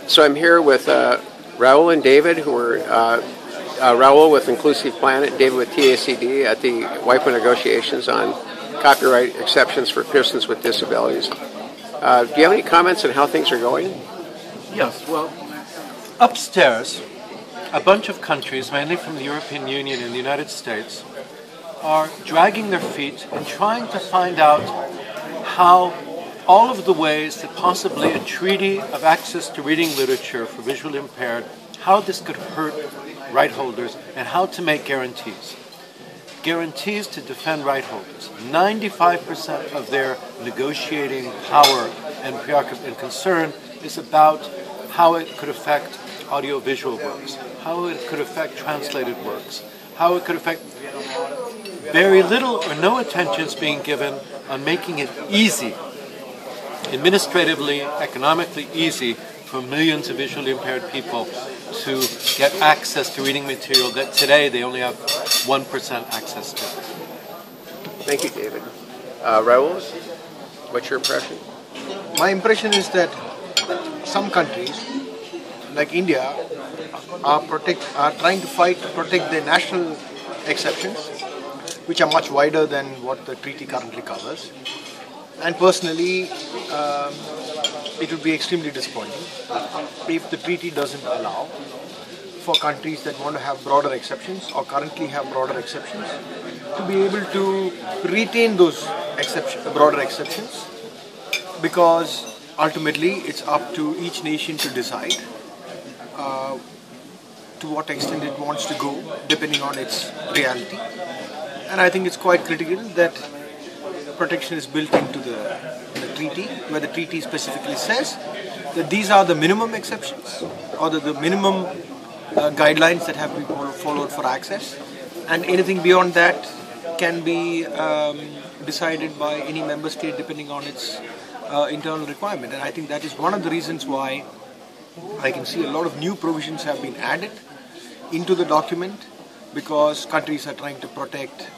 So I'm here with Rahul and David, who are Rahul with Inclusive Planet, David with TACD at the WIPO negotiations on copyright exceptions for persons with disabilities. Do you have any comments on how things are going? Yes, well, upstairs, a bunch of countries, mainly from the European Union and the United States, are dragging their feet and trying to find out how all of the ways that possibly a treaty of access to reading literature for visually impaired, how this could hurt right holders and how to make guarantees. Guarantees to defend right holders. 95% of their negotiating power and concern is about how it could affect audiovisual works, how it could affect translated works, how it could affect very little or no attention is being given on making it easy, administratively, economically easy for millions of visually impaired people to get access to reading material that today they only have 1% access to. Thank you, David. Rahul, what's your impression? My impression is that some countries, like India, are trying to fight to protect their national exceptions, which are much wider than what the treaty currently covers. And personally, it would be extremely disappointing if the treaty doesn't allow for countries that want to have broader exceptions or currently have broader exceptions to be able to retain those broader exceptions, because ultimately it's up to each nation to decide to what extent it wants to go depending on its reality. And I think it's quite critical that protection is built into the treaty, where the treaty specifically says that these are the minimum exceptions or the minimum guidelines that have to be followed for access, and anything beyond that can be decided by any member state depending on its internal requirement. And I think that is one of the reasons why I can see a lot of new provisions have been added into the document, because countries are trying to protect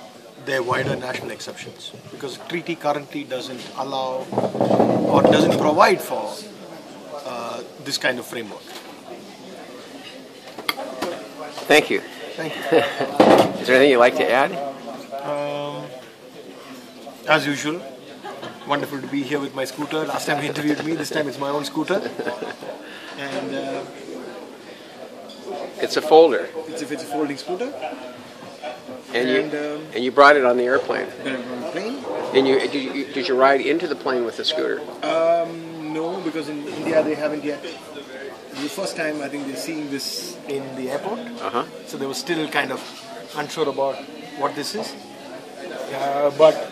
their wider national exceptions, because the treaty currently doesn't allow or doesn't provide for this kind of framework. Thank you. Thank you. Is there anything you'd like to add? As usual, wonderful to be here with my scooter. Last time he interviewed me, this time it's my own scooter. And it's a folder. It's a folding scooter. And you brought it on the airplane. On the plane. And did you ride into the plane with the scooter? No, because in India they haven't yet. The first time I think they're seeing this in the airport. So they were still kind of unsure about what this is. But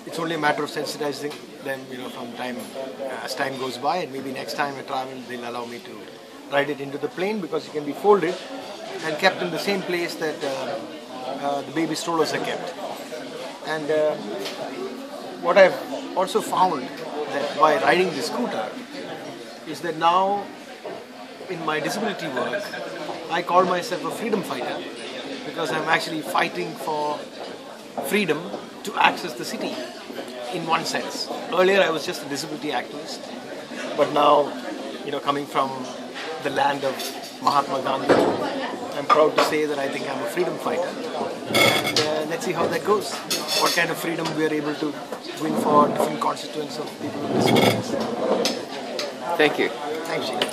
it's only a matter of sensitizing them, from time as time goes by, and maybe next time I travel they'll allow me to ride it into the plane, because it can be folded and kept in the same place that the baby strollers are kept. And what I've also found that by riding the scooter is that now in my disability work I call myself a freedom fighter, because I'm actually fighting for freedom to access the city in one sense. Earlier I was just a disability activist, but now, coming from the land of Mahatma Gandhi, I'm proud to say that I think I'm a freedom fighter. And let's see how that goes. What kind of freedom we are able to win for different constituents of people with disabilities. Thank you. Thanks, Jay.